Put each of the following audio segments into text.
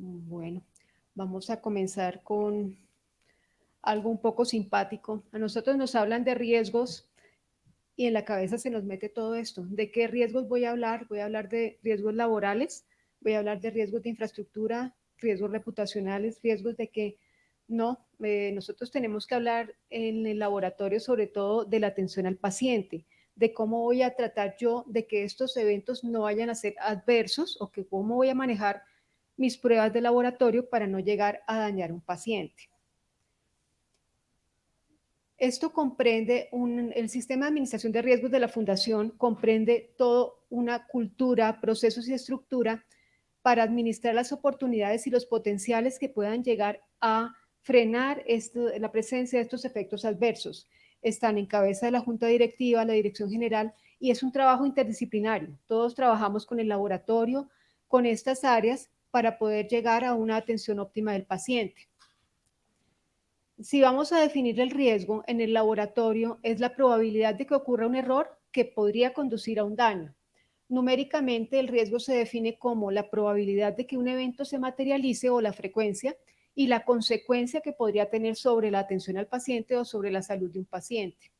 Bueno, vamos a comenzar con algo un poco simpático. A nosotros nos hablan de riesgos y en la cabeza se nos mete todo esto. ¿De qué riesgos voy a hablar? Voy a hablar de riesgos laborales, voy a hablar de riesgos de infraestructura, riesgos reputacionales, riesgos de que no, nosotros tenemos que hablar en el laboratorio sobre todo de la atención al paciente, de cómo voy a tratar yo de que estos eventos no vayan a ser adversos o que cómo voy a manejar mis pruebas de laboratorio para no llegar a dañar a un paciente. Esto comprende el sistema de administración de riesgos de la Fundación, comprende toda una cultura, procesos y estructura para administrar las oportunidades y los potenciales que puedan llegar a frenar la presencia de estos efectos adversos. Están en cabeza de la Junta Directiva, la Dirección General, y es un trabajo interdisciplinario. Todos trabajamos con el laboratorio, con estas áreas, para poder llegar a una atención óptima del paciente. Si vamos a definir el riesgo en el laboratorio, es la probabilidad de que ocurra un error que podría conducir a un daño. Numéricamente, el riesgo se define como la probabilidad de que un evento se materialice o la frecuencia y la consecuencia que podría tener sobre la atención al paciente o sobre la salud de un paciente.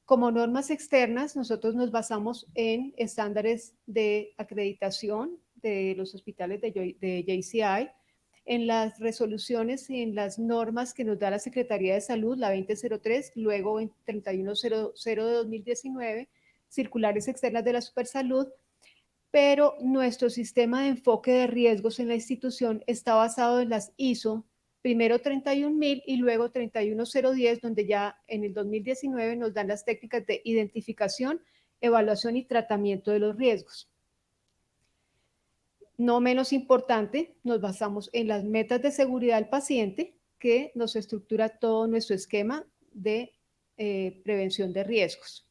Como normas externas, nosotros nos basamos en estándares de acreditación de los hospitales de JCI, en las resoluciones y en las normas que nos da la Secretaría de Salud, la 2003, luego 3100 de 2019, circulares externas de la Supersalud, pero nuestro sistema de enfoque de riesgos en la institución está basado en las ISO, primero 31000 y luego 31010, donde ya en el 2019 nos dan las técnicas de identificación, evaluación y tratamiento de los riesgos. No menos importante, nos basamos en las metas de seguridad del paciente, que nos estructura todo nuestro esquema de prevención de riesgos.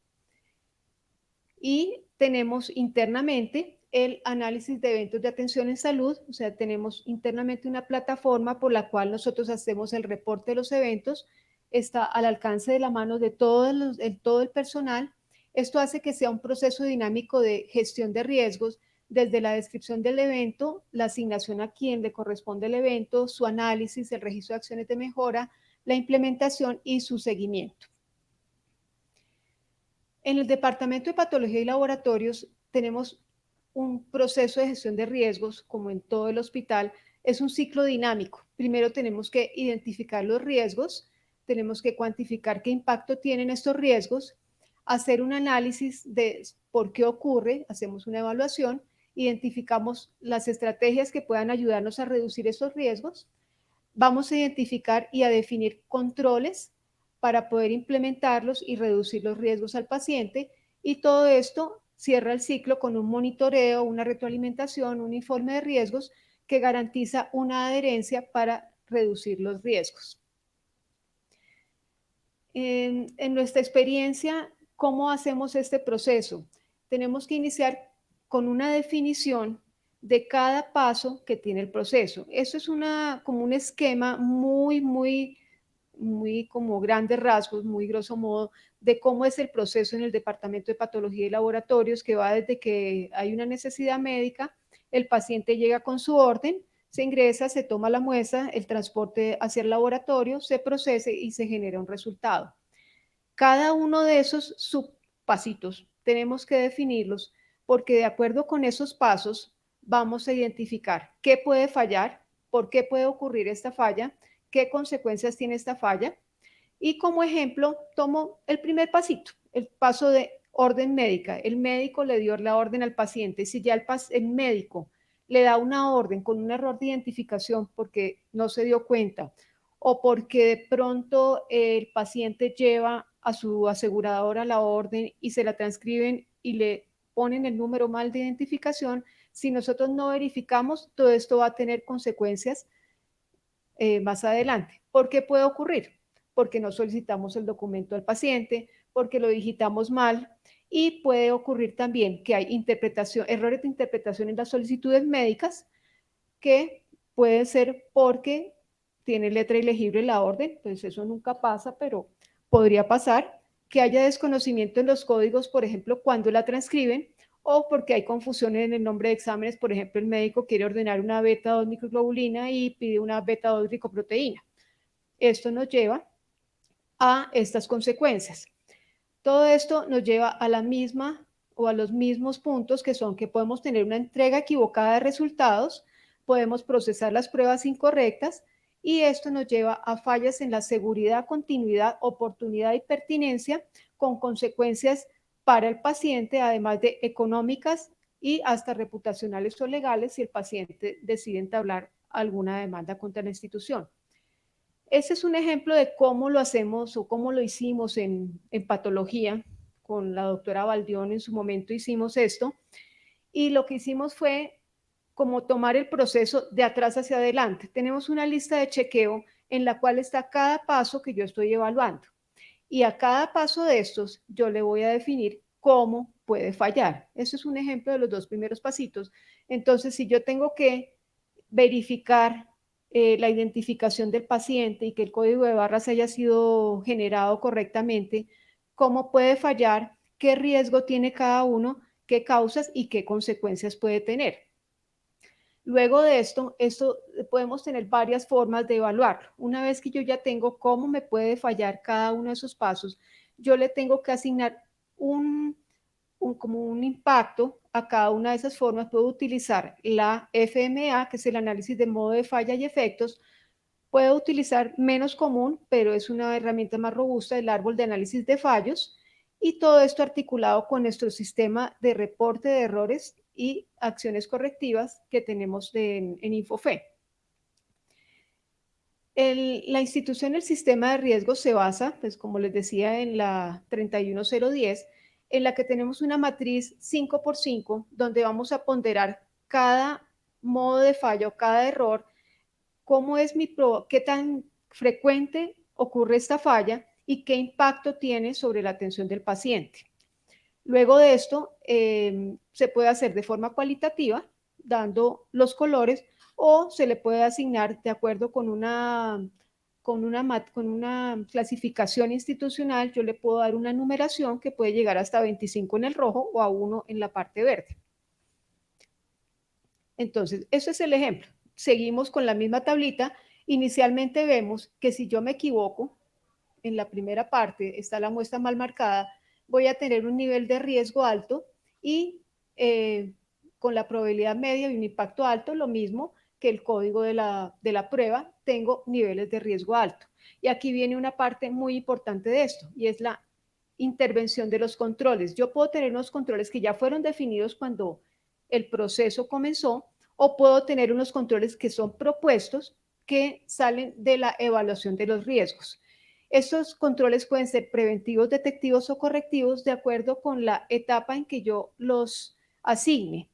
Y tenemos internamente el análisis de eventos de atención en salud, o sea, tenemos internamente una plataforma por la cual nosotros hacemos el reporte de los eventos, está al alcance de la mano de todo el personal. Esto hace que sea un proceso dinámico de gestión de riesgos, desde la descripción del evento, la asignación a quien le corresponde el evento, su análisis, el registro de acciones de mejora, la implementación y su seguimiento. En el Departamento de Patología y Laboratorios tenemos un proceso de gestión de riesgos, como en todo el hospital, es un ciclo dinámico. Primero tenemos que identificar los riesgos, tenemos que cuantificar qué impacto tienen estos riesgos, hacer un análisis de por qué ocurre, hacemos una evaluación, identificamos las estrategias que puedan ayudarnos a reducir esos riesgos, vamos a identificar y a definir controles para poder implementarlos y reducir los riesgos al paciente. Y todo esto cierra el ciclo con un monitoreo, una retroalimentación, un informe de riesgos que garantiza una adherencia para reducir los riesgos. En nuestra experiencia, ¿cómo hacemos este proceso? Tenemos que iniciar con una definición de cada paso que tiene el proceso. Eso es como un esquema muy como grandes rasgos, muy grosso modo, de cómo es el proceso en el Departamento de Patología y Laboratorios, que va desde que hay una necesidad médica, el paciente llega con su orden, se ingresa, se toma la muestra, el transporte hacia el laboratorio, se procese y se genera un resultado. Cada uno de esos subpasitos tenemos que definirlos porque de acuerdo con esos pasos vamos a identificar qué puede fallar, por qué puede ocurrir esta falla, qué consecuencias tiene esta falla. Y como ejemplo, tomo el primer pasito, el paso de orden médica. El médico le dio la orden al paciente. Si ya el médico le da una orden con un error de identificación porque no se dio cuenta o porque de pronto el paciente lleva a su aseguradora la orden y se la transcriben y le ponen el número mal de identificación, si nosotros no verificamos, todo esto va a tener consecuencias más adelante. ¿Por qué puede ocurrir? Porque no solicitamos el documento al paciente, porque lo digitamos mal y puede ocurrir también que hay errores de interpretación en las solicitudes médicas que pueden ser porque tiene letra ilegible la orden, pues eso nunca pasa, pero podría pasar que haya desconocimiento en los códigos, por ejemplo, cuando la transcriben o porque hay confusión en el nombre de exámenes. Por ejemplo, el médico quiere ordenar una beta 2 microglobulina y pide una beta 2 glicoproteína. Esto nos lleva a estas consecuencias. Todo esto nos lleva a la misma o a los mismos puntos, que son que podemos tener una entrega equivocada de resultados, podemos procesar las pruebas incorrectas, y esto nos lleva a fallas en la seguridad, continuidad, oportunidad y pertinencia, con consecuencias para el paciente, además de económicas y hasta reputacionales o legales si el paciente decide entablar alguna demanda contra la institución. Ese es un ejemplo de cómo lo hacemos o cómo lo hicimos en patología. Con la doctora Baldión en su momento hicimos esto, y lo que hicimos fue como tomar el proceso de atrás hacia adelante. Tenemos una lista de chequeo en la cual está cada paso que yo estoy evaluando, y a cada paso de estos yo le voy a definir cómo puede fallar. Eso es un ejemplo de los dos primeros pasitos. Entonces, si yo tengo que verificar la identificación del paciente y que el código de barras haya sido generado correctamente, cómo puede fallar, qué riesgo tiene cada uno, qué causas y qué consecuencias puede tener. Luego de esto podemos tener varias formas de evaluarlo. Una vez que yo ya tengo cómo me puede fallar cada uno de esos pasos, yo le tengo que asignar como un impacto a cada una de esas formas. Puedo utilizar la FMA, que es el análisis de modo de falla y efectos. Puedo utilizar menos común, pero es una herramienta más robusta, el árbol de análisis de fallos, y todo esto articulado con nuestro sistema de reporte de errores y acciones correctivas que tenemos en Infofe. La institución del sistema de riesgos se basa, pues como les decía, en la 31010, en la que tenemos una matriz 5x5, donde vamos a ponderar cada modo de fallo, cada error, cómo es qué tan frecuente ocurre esta falla y qué impacto tiene sobre la atención del paciente. Luego de esto, se puede hacer de forma cualitativa, dando los colores, o se le puede asignar de acuerdo con una clasificación institucional. Yo le puedo dar una numeración que puede llegar hasta 25 en el rojo o a 1 en la parte verde. Entonces, eso es el ejemplo. Seguimos con la misma tablita. Inicialmente vemos que si yo me equivoco, en la primera parte está la muestra mal marcada, voy a tener un nivel de riesgo alto, y con la probabilidad media y un impacto alto, lo mismo que el código de la prueba, tengo niveles de riesgo alto. Y aquí viene una parte muy importante de esto, y es la intervención de los controles. Yo puedo tener unos controles que ya fueron definidos cuando el proceso comenzó, o puedo tener unos controles que son propuestos, que salen de la evaluación de los riesgos. Estos controles pueden ser preventivos, detectivos o correctivos de acuerdo con la etapa en que yo los asigne.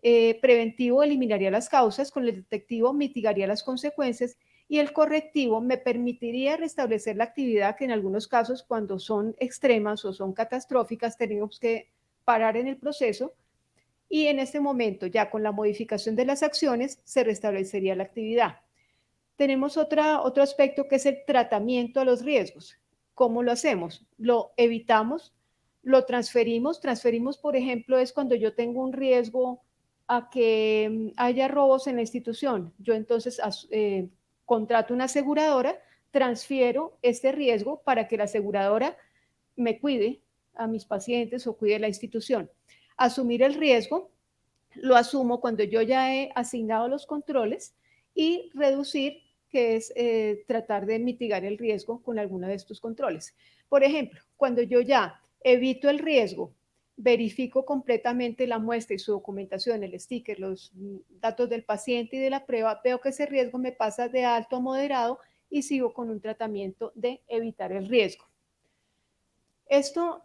Preventivo eliminaría las causas, con el detectivo mitigaría las consecuencias, y el correctivo me permitiría restablecer la actividad que en algunos casos, cuando son extremas o son catastróficas, tenemos que parar en el proceso, y en este momento, ya con la modificación de las acciones, se restablecería la actividad. Tenemos otro aspecto, que es el tratamiento a los riesgos. ¿Cómo lo hacemos? Lo evitamos, lo transferimos. Transferimos, por ejemplo, es cuando yo tengo un riesgo a que haya robos en la institución. Yo entonces contrato una aseguradora, transfiero este riesgo para que la aseguradora me cuide a mis pacientes o cuide la institución. Asumir el riesgo lo asumo cuando yo ya he asignado los controles, y reducir, que es tratar de mitigar el riesgo con alguno de estos controles. Por ejemplo, cuando yo ya evito el riesgo, verifico completamente la muestra y su documentación, el sticker, los datos del paciente y de la prueba, veo que ese riesgo me pasa de alto a moderado, y sigo con un tratamiento de evitar el riesgo. Esto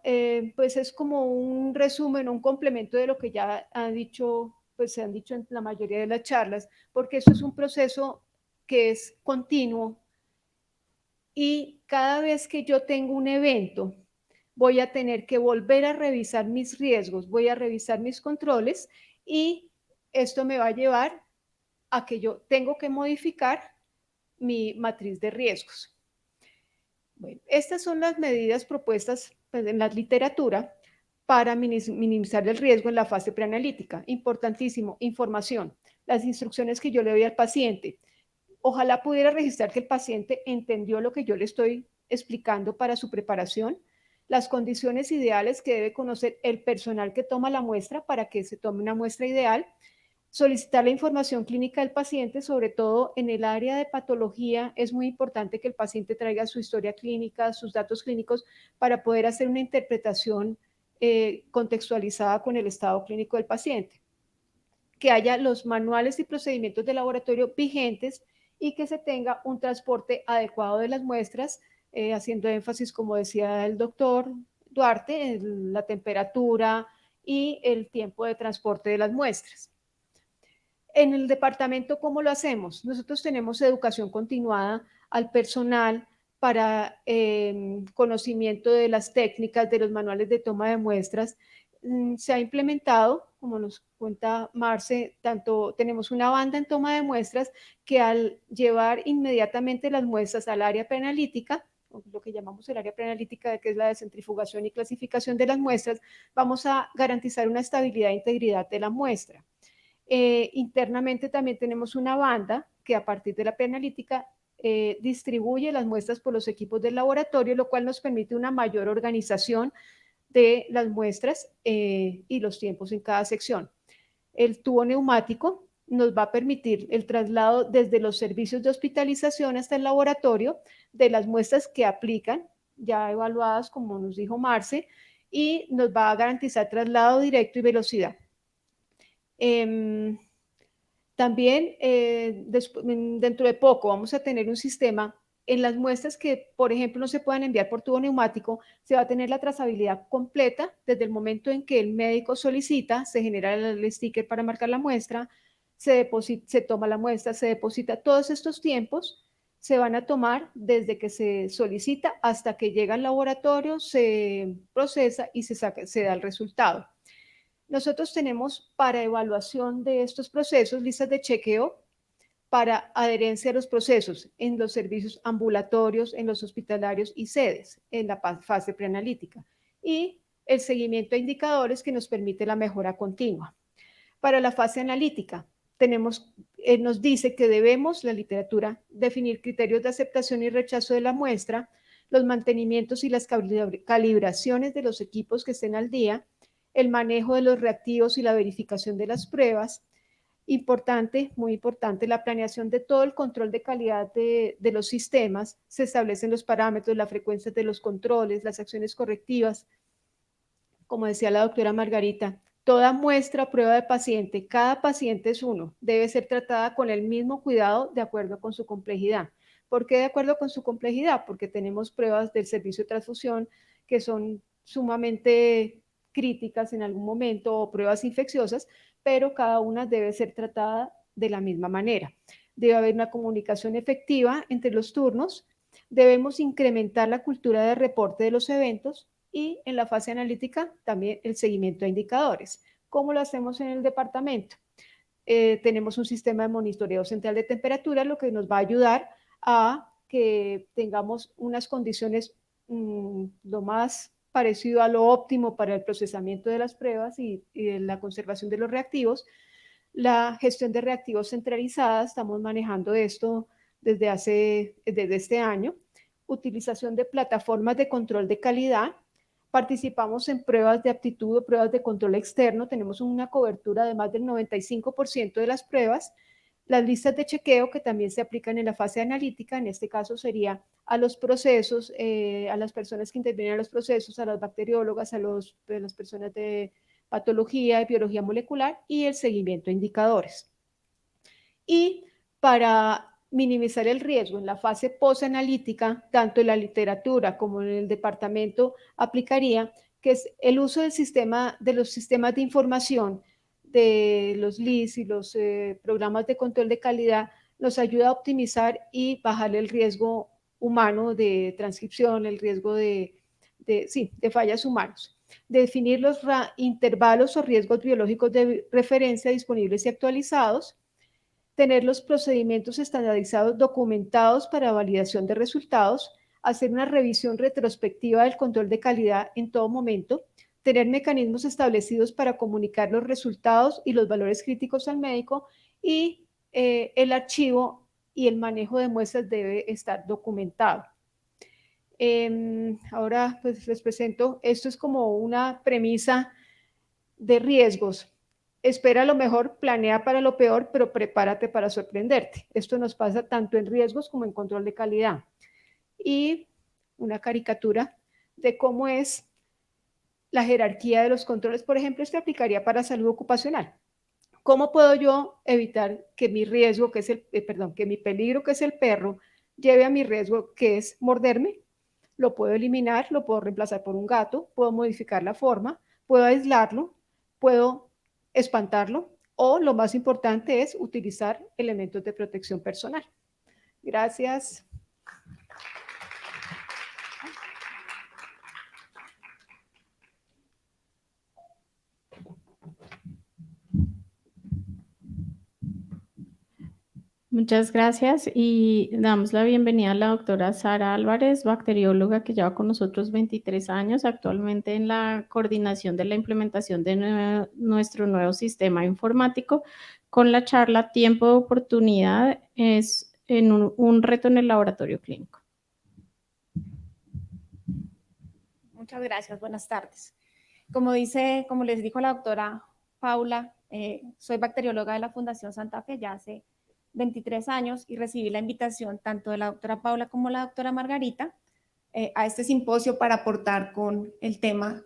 pues es como un resumen, un complemento de lo que ya han dicho, pues se han dicho en la mayoría de las charlas, porque esto es un proceso que es continuo, y cada vez que yo tengo un evento, voy a tener que volver a revisar mis riesgos, voy a revisar mis controles, y esto me va a llevar a que yo tengo que modificar mi matriz de riesgos. Bueno, estas son las medidas propuestas, pues, en la literatura para minimizar el riesgo en la fase preanalítica. Importantísimo, información. Las instrucciones que yo le doy al paciente. Ojalá pudiera registrar que el paciente entendió lo que yo le estoy explicando para su preparación, las condiciones ideales que debe conocer el personal que toma la muestra para que se tome una muestra ideal, solicitar la información clínica del paciente, sobre todo en el área de patología, es muy importante que el paciente traiga su historia clínica, sus datos clínicos, para poder hacer una interpretación contextualizada con el estado clínico del paciente. Que haya los manuales y procedimientos de laboratorio vigentes y que se tenga un transporte adecuado de las muestras, haciendo énfasis, como decía el doctor Duarte, en la temperatura y el tiempo de transporte de las muestras. En el departamento, ¿cómo lo hacemos? Nosotros tenemos educación continuada al personal para conocimiento de las técnicas, de los manuales de toma de muestras. Se ha implementado, como nos cuenta Marce, tanto tenemos una banda en toma de muestras que al llevar inmediatamente las muestras al área preanalítica, lo que llamamos el área preanalítica, que es la de centrifugación y clasificación de las muestras, vamos a garantizar una estabilidad e integridad de la muestra. Internamente también tenemos una banda que a partir de la preanalítica distribuye las muestras por los equipos del laboratorio, lo cual nos permite una mayor organización de las muestras y los tiempos en cada sección. El tubo neumático nos va a permitir el traslado desde los servicios de hospitalización hasta el laboratorio de las muestras que aplican, ya evaluadas, como nos dijo Marce, y nos va a garantizar traslado directo y velocidad. También dentro de poco vamos a tener un sistema en las muestras que, por ejemplo, no se puedan enviar por tubo neumático, se va a tener la trazabilidad completa desde el momento en que el médico solicita, se genera el sticker para marcar la muestra, se toma la muestra, se deposita. Todos estos tiempos se van a tomar desde que se solicita hasta que llega al laboratorio, se procesa y se da el resultado. Nosotros tenemos para evaluación de estos procesos listas de chequeo para adherencia a los procesos en los servicios ambulatorios, en los hospitalarios y sedes, en la fase preanalítica, y el seguimiento a indicadores que nos permite la mejora continua. Para la fase analítica, nos dice que debemos, la literatura, definir criterios de aceptación y rechazo de la muestra, los mantenimientos y las calibraciones de los equipos que estén al día, el manejo de los reactivos y la verificación de las pruebas. Importante, muy importante, la planeación de todo el control de calidad de los sistemas. Se establecen los parámetros, la frecuencia de los controles, las acciones correctivas. Como decía la doctora Margarita, toda muestra, prueba de paciente, cada paciente es uno, debe ser tratada con el mismo cuidado de acuerdo con su complejidad. ¿Por qué de acuerdo con su complejidad? Porque tenemos pruebas del servicio de transfusión que son sumamente críticas en algún momento o pruebas infecciosas, pero cada una debe ser tratada de la misma manera. Debe haber una comunicación efectiva entre los turnos. Debemos incrementar la cultura de reporte de los eventos y en la fase analítica también el seguimiento a indicadores. ¿Cómo lo hacemos en el departamento? Tenemos un sistema de monitoreo central de temperatura, lo que nos va a ayudar a que tengamos unas condiciones lo más parecido a lo óptimo para el procesamiento de las pruebas y la conservación de los reactivos. La gestión de reactivos centralizada, estamos manejando esto desde este año. Utilización de plataformas de control de calidad. Participamos en pruebas de aptitud o pruebas de control externo. Tenemos una cobertura de más del 95% de las pruebas. Las listas de chequeo que también se aplican en la fase analítica, en este caso sería a los procesos, a las personas que intervienen en los procesos, a las bacteriólogas, a las personas de patología, de biología molecular y el seguimiento a indicadores. Y para minimizar el riesgo en la fase posanalítica, tanto en la literatura como en el departamento aplicaría, que es el uso del de los sistemas de información de los LIS y los programas de control de calidad, nos ayuda a optimizar y bajar el riesgo humano de transcripción, el riesgo de fallas humanos. Definir los intervalos o riesgos biológicos de referencia disponibles y actualizados. Tener los procedimientos estandarizados documentados para validación de resultados, hacer una revisión retrospectiva del control de calidad en todo momento, tener mecanismos establecidos para comunicar los resultados y los valores críticos al médico, y el archivo y el manejo de muestras debe estar documentado. Ahora pues les presento, esto es como una premisa de riesgos. Espera lo mejor, planea para lo peor, pero prepárate para sorprenderte. Esto nos pasa tanto en riesgos como en control de calidad. Y una caricatura de cómo es la jerarquía de los controles, por ejemplo, esto aplicaría para salud ocupacional. ¿Cómo puedo yo evitar que mi riesgo, que es que mi peligro, que es el perro, lleve a mi riesgo, que es morderme? Lo puedo eliminar, lo puedo reemplazar por un gato, puedo modificar la forma, puedo aislarlo, puedo espantarlo, o lo más importante es utilizar elementos de protección personal. Gracias. Muchas gracias y damos la bienvenida a la doctora Sara Álvarez, bacterióloga que lleva con nosotros 23 años, actualmente en la coordinación de la implementación de nuestro nuevo sistema informático, con la charla Tiempo de oportunidad es en un reto en el laboratorio clínico. Muchas gracias, buenas tardes. Como les dijo la doctora Paula, soy bacterióloga de la Fundación Santa Fe ya hace 23 años y recibí la invitación tanto de la doctora Paula como la doctora Margarita a este simposio para aportar con el tema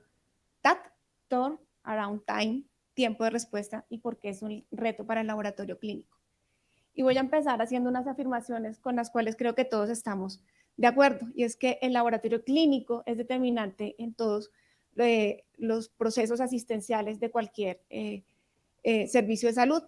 TAT, Turn Around Time, tiempo de respuesta y por qué es un reto para el laboratorio clínico. Y voy a empezar haciendo unas afirmaciones con las cuales creo que todos estamos de acuerdo, y es que el laboratorio clínico es determinante en todos los procesos asistenciales de cualquier servicio de salud,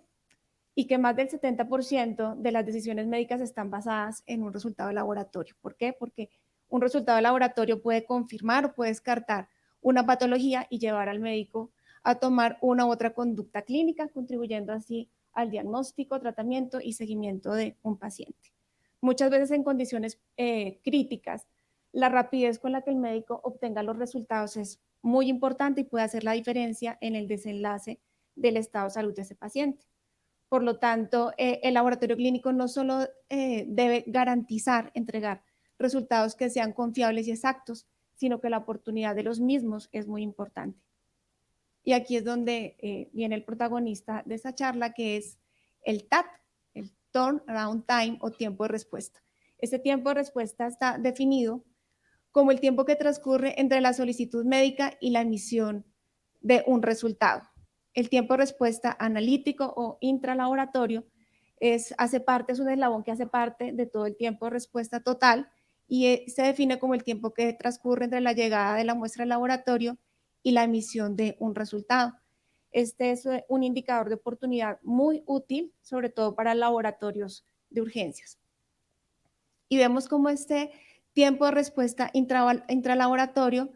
y que más del 70% de las decisiones médicas están basadas en un resultado de laboratorio. ¿Por qué? Porque un resultado de laboratorio puede confirmar o puede descartar una patología y llevar al médico a tomar una u otra conducta clínica, contribuyendo así al diagnóstico, tratamiento y seguimiento de un paciente. Muchas veces en condiciones críticas, la rapidez con la que el médico obtenga los resultados es muy importante y puede hacer la diferencia en el desenlace del estado de salud de ese paciente. Por lo tanto, el laboratorio clínico no solo debe garantizar, entregar resultados que sean confiables y exactos, sino que la oportunidad de los mismos es muy importante. Y aquí es donde viene el protagonista de esta charla, que es el TAT, el Turn Around Time o tiempo de respuesta. Este tiempo de respuesta está definido como el tiempo que transcurre entre la solicitud médica y la emisión de un resultado. El tiempo de respuesta analítico o intralaboratorio es un eslabón que hace parte de todo el tiempo de respuesta total y se define como el tiempo que transcurre entre la llegada de la muestra al laboratorio y la emisión de un resultado. Este es un indicador de oportunidad muy útil, sobre todo para laboratorios de urgencias. Y vemos cómo este tiempo de respuesta intralaboratorio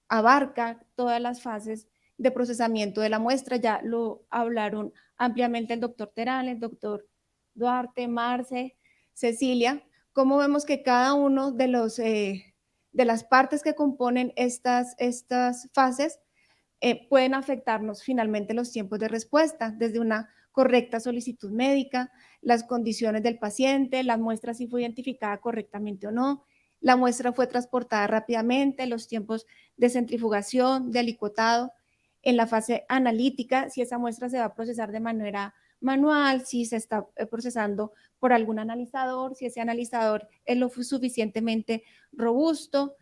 abarca todas las fases de procesamiento de la muestra. Ya lo hablaron ampliamente el doctor Terán, el doctor Duarte, Marce, Cecilia. Cómo vemos que cada uno de las partes que componen estas fases pueden afectarnos finalmente los tiempos de respuesta, desde una correcta solicitud médica, las condiciones del paciente, la muestra si fue identificada correctamente o no, la muestra fue transportada rápidamente, los tiempos de centrifugación, de alicotado, en la fase analítica, si esa muestra se va a procesar de manera manual, si se está procesando por algún analizador, si ese analizador es lo suficientemente robusto,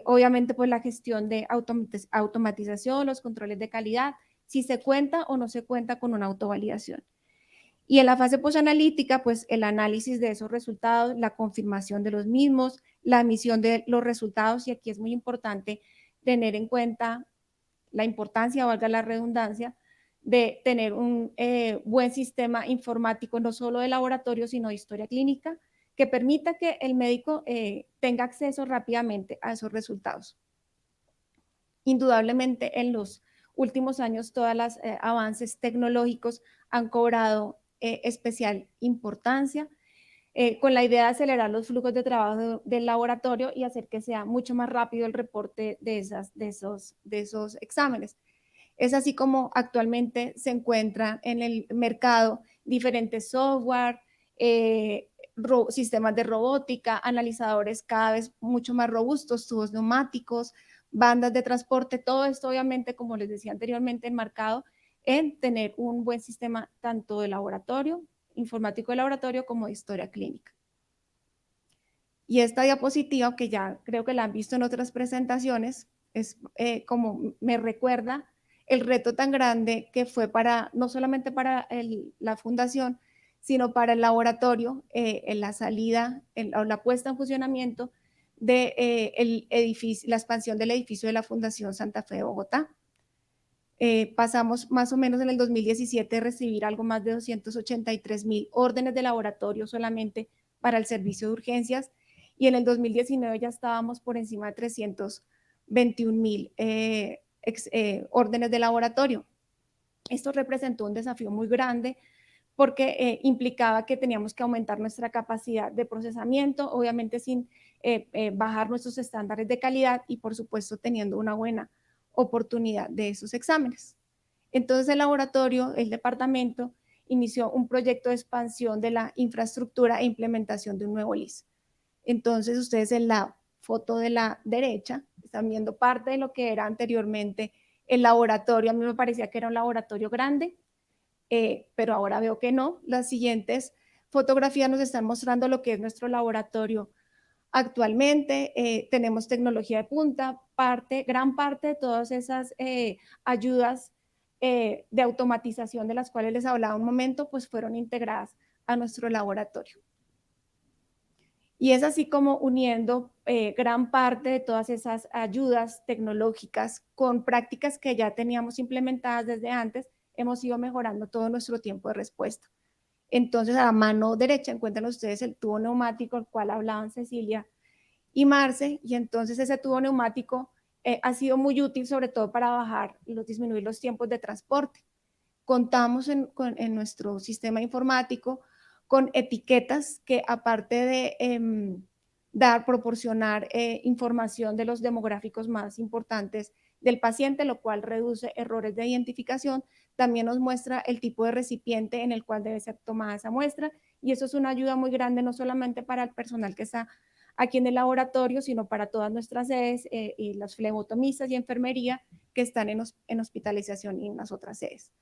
obviamente pues la gestión de automatización, los controles de calidad, si se cuenta o no se cuenta con una autovalidación. Y en la fase posanalítica, pues el análisis de esos resultados, la confirmación de los mismos, la emisión de los resultados, y aquí es muy importante tener en cuenta la importancia, valga la redundancia, de tener un buen sistema informático, no solo de laboratorio, sino de historia clínica, que permita que el médico tenga acceso rápidamente a esos resultados. Indudablemente, en los últimos años, todos los avances tecnológicos han cobrado especial importancia. con la idea de acelerar los flujos de trabajo del laboratorio y hacer que sea mucho más rápido el reporte de esos exámenes. Es así como actualmente se encuentran en el mercado diferentes software, sistemas de robótica, analizadores cada vez mucho más robustos, tubos neumáticos, bandas de transporte, todo esto obviamente, como les decía anteriormente, enmarcado en tener un buen sistema tanto de laboratorio, informático de laboratorio, como de historia clínica. Y esta diapositiva, que ya creo que la han visto en otras presentaciones, es como me recuerda el reto tan grande que fue para, no solamente para la fundación, sino para el laboratorio, en la salida, o la puesta en funcionamiento de la expansión del edificio de la Fundación Santa Fe de Bogotá. Pasamos más o menos en el 2017 de recibir algo más de 283,000 órdenes de laboratorio solamente para el servicio de urgencias, y en el 2019 ya estábamos por encima de 321,000 órdenes de laboratorio. Esto representó un desafío muy grande porque implicaba que teníamos que aumentar nuestra capacidad de procesamiento, obviamente sin bajar nuestros estándares de calidad y por supuesto teniendo una buena oportunidad de esos exámenes. Entonces el laboratorio, el departamento, inició un proyecto de expansión de la infraestructura e implementación de un nuevo LIS. Entonces ustedes en la foto de la derecha están viendo parte de lo que era anteriormente el laboratorio. A mí me parecía que era un laboratorio grande, pero ahora veo que no. Las siguientes fotografías nos están mostrando lo que es nuestro laboratorio actualmente. Tenemos tecnología de punta, gran parte de todas esas ayudas de automatización de las cuales les hablaba un momento, pues fueron integradas a nuestro laboratorio. Y es así como uniendo gran parte de todas esas ayudas tecnológicas con prácticas que ya teníamos implementadas desde antes, hemos ido mejorando todo nuestro tiempo de respuesta. Entonces, a la mano derecha encuentran ustedes el tubo neumático, al cual hablaban Cecilia y Marce, y entonces ese tubo neumático ha sido muy útil, sobre todo para disminuir los tiempos de transporte. Contamos en nuestro sistema informático con etiquetas que, aparte de proporcionar información de los demográficos más importantes del paciente, lo cual reduce errores de identificación, también nos muestra el tipo de recipiente en el cual debe ser tomada esa muestra, y eso es una ayuda muy grande, no solamente para el personal que está aquí en el laboratorio, sino para todas nuestras sedes y los flebotomistas y enfermería que están en hospitalización y en las otras sedes.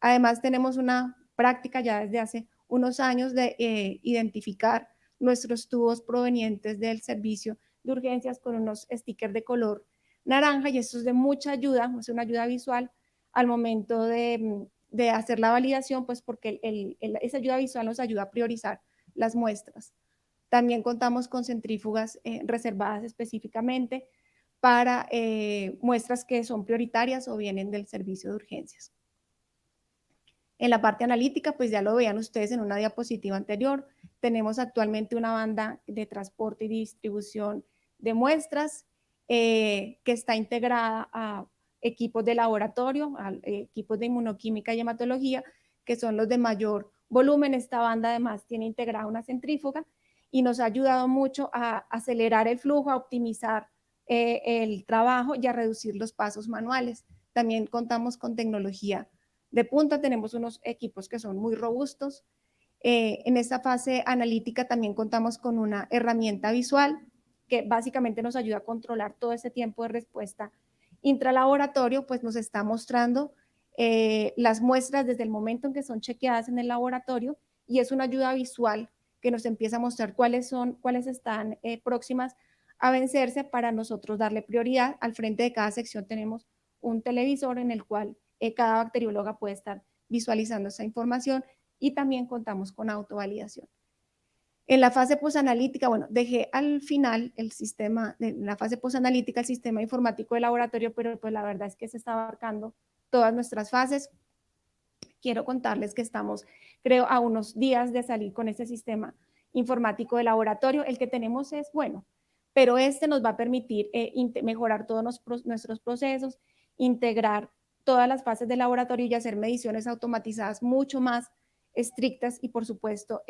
Además, tenemos una práctica ya desde hace unos años de identificar nuestros tubos provenientes del servicio de urgencias con unos stickers de color naranja, y esto es de mucha ayuda, es una ayuda visual al momento de hacer la validación, pues porque esa ayuda visual nos ayuda a priorizar las muestras. También contamos con centrífugas reservadas específicamente para muestras que son prioritarias o vienen del servicio de urgencias. En la parte analítica, pues ya lo veían ustedes en una diapositiva anterior, tenemos actualmente una banda de transporte y distribución de muestras que está integrada a equipos de laboratorio, a equipos de inmunoquímica y hematología, que son los de mayor volumen. Esta banda además tiene integrada una centrífuga y nos ha ayudado mucho a acelerar el flujo, a optimizar el trabajo y a reducir los pasos manuales. También contamos con tecnología de punta, tenemos unos equipos que son muy robustos. En esta fase analítica también contamos con una herramienta visual que básicamente nos ayuda a controlar todo ese tiempo de respuesta intralaboratorio, pues nos está mostrando las muestras desde el momento en que son chequeadas en el laboratorio, y es una ayuda visual que nos empieza a mostrar cuáles están próximas a vencerse para nosotros darle prioridad. Al frente de cada sección tenemos un televisor en el cual cada bacterióloga puede estar visualizando esa información, y también contamos con autovalidación. En la fase posanalítica, bueno, dejé al final en la fase posanalítica el sistema informático de laboratorio, pero pues la verdad es que se está abarcando todas nuestras fases. Quiero contarles que estamos, creo, a unos días de salir con este sistema informático de laboratorio. El que tenemos es bueno, pero este nos va a permitir mejorar todos nuestros procesos, integrar todas las fases del laboratorio y hacer mediciones automatizadas mucho más estrictas y, por supuesto,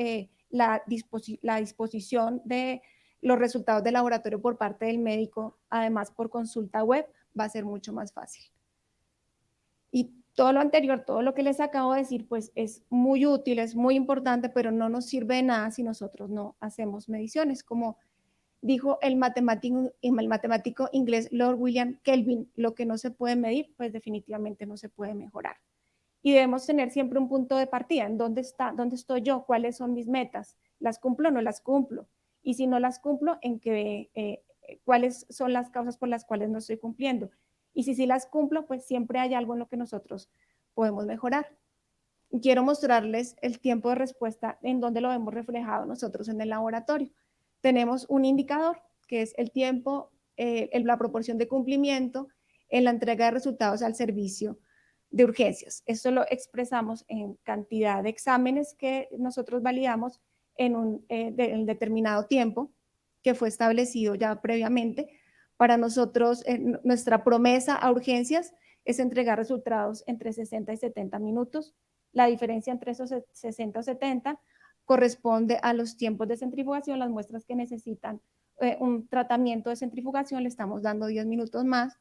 la disposición de los resultados del laboratorio por parte del médico, además por consulta web, va a ser mucho más fácil. Y todo lo anterior, todo lo que les acabo de decir, pues es muy útil, es muy importante, pero no nos sirve de nada si nosotros no hacemos mediciones. Como dijo el matemático inglés Lord William Kelvin, lo que no se puede medir, pues definitivamente no se puede mejorar. Y debemos tener siempre un punto de partida, en dónde estoy yo, cuáles son mis metas, las cumplo o no las cumplo. Y si no las cumplo, cuáles son las causas por las cuales no estoy cumpliendo. Y si sí las cumplo, pues siempre hay algo en lo que nosotros podemos mejorar. Quiero mostrarles el tiempo de respuesta en donde lo vemos reflejado nosotros en el laboratorio. Tenemos un indicador que es el tiempo, la proporción de cumplimiento en la entrega de resultados al servicio de urgencias. Esto lo expresamos en cantidad de exámenes que nosotros validamos en determinado tiempo que fue establecido ya previamente. Para nosotros, nuestra promesa a urgencias es entregar resultados entre 60 y 70 minutos. La diferencia entre esos 60 o 70 corresponde a los tiempos de centrifugación. Las muestras que necesitan un tratamiento de centrifugación le estamos dando 10 minutos más.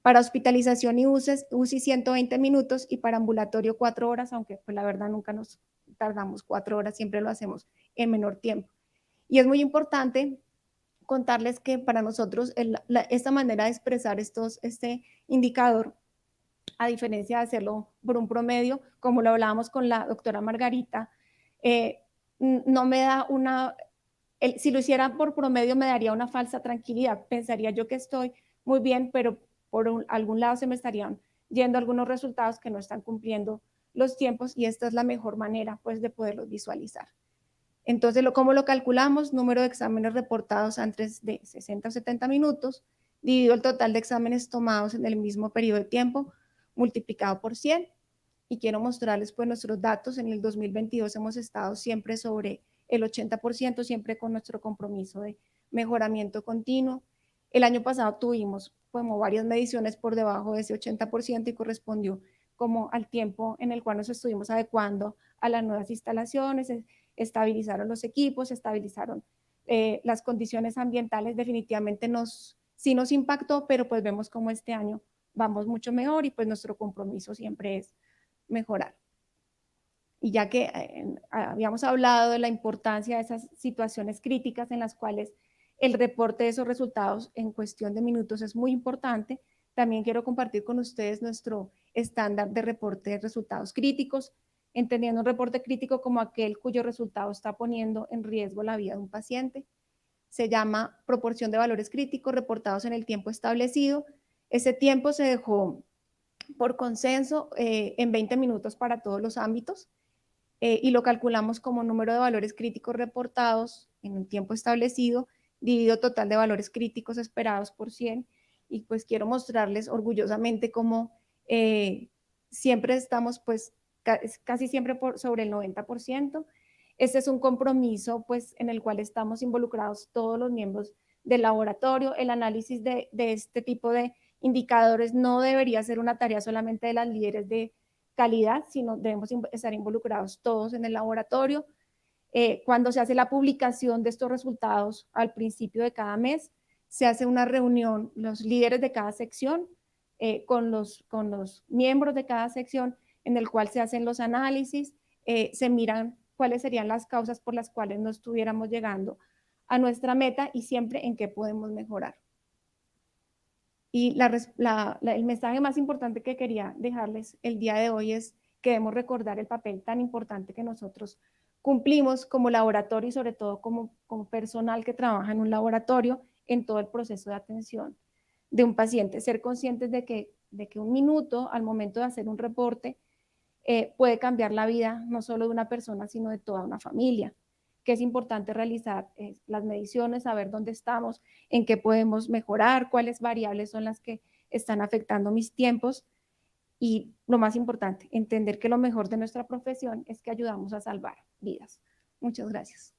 Para hospitalización y UCI 120 minutos y para ambulatorio 4 horas, aunque pues la verdad nunca nos tardamos 4 horas, siempre lo hacemos en menor tiempo. Y es muy importante contarles que para nosotros esta manera de expresar este indicador, a diferencia de hacerlo por un promedio, como lo hablábamos con la doctora Margarita, no me da si lo hiciera por promedio me daría una falsa tranquilidad. Pensaría yo que estoy muy bien, pero por algún lado se me estarían yendo algunos resultados que no están cumpliendo los tiempos y esta es la mejor manera pues de poderlos visualizar. Entonces, ¿cómo lo calculamos? Número de exámenes reportados antes de 60 o 70 minutos, dividido el total de exámenes tomados en el mismo periodo de tiempo, multiplicado por 100. Y quiero mostrarles pues nuestros datos. En el 2022 hemos estado siempre sobre el 80%, siempre con nuestro compromiso de mejoramiento continuo. El año pasado tuvimos como varias mediciones por debajo de ese 80% y correspondió como al tiempo en el cual nos estuvimos adecuando a las nuevas instalaciones, estabilizaron los equipos, estabilizaron las condiciones ambientales, definitivamente sí nos impactó, pero pues vemos como este año vamos mucho mejor y pues nuestro compromiso siempre es mejorar. Y ya que habíamos hablado de la importancia de esas situaciones críticas en las cuales el reporte de esos resultados en cuestión de minutos es muy importante, también quiero compartir con ustedes nuestro estándar de reporte de resultados críticos, entendiendo un reporte crítico como aquel cuyo resultado está poniendo en riesgo la vida de un paciente. Se llama proporción de valores críticos reportados en el tiempo establecido. Ese tiempo se dejó por consenso en 20 minutos para todos los ámbitos y lo calculamos como número de valores críticos reportados en un tiempo establecido, dividido total de valores críticos esperados por 100. Y pues quiero mostrarles orgullosamente cómo siempre estamos pues casi siempre sobre el 90%. Este es un compromiso pues en el cual estamos involucrados todos los miembros del laboratorio. El análisis de este tipo de indicadores no debería ser una tarea solamente de las líderes de calidad, sino debemos estar involucrados todos en el laboratorio. Cuando se hace la publicación de estos resultados al principio de cada mes, se hace una reunión, los líderes de cada sección, con los miembros de cada sección, en el cual se hacen los análisis, se miran cuáles serían las causas por las cuales no estuviéramos llegando a nuestra meta y siempre en qué podemos mejorar. Y el mensaje más importante que quería dejarles el día de hoy es que debemos recordar el papel tan importante que nosotros cumplimos como laboratorio y sobre todo como personal que trabaja en un laboratorio en todo el proceso de atención de un paciente. Ser conscientes de que un minuto al momento de hacer un reporte puede cambiar la vida no solo de una persona, sino de toda una familia, que es importante realizar las mediciones, saber dónde estamos, en qué podemos mejorar, cuáles variables son las que están afectando mis tiempos y lo más importante, entender que lo mejor de nuestra profesión es que ayudamos a salvar vidas. Muchas gracias.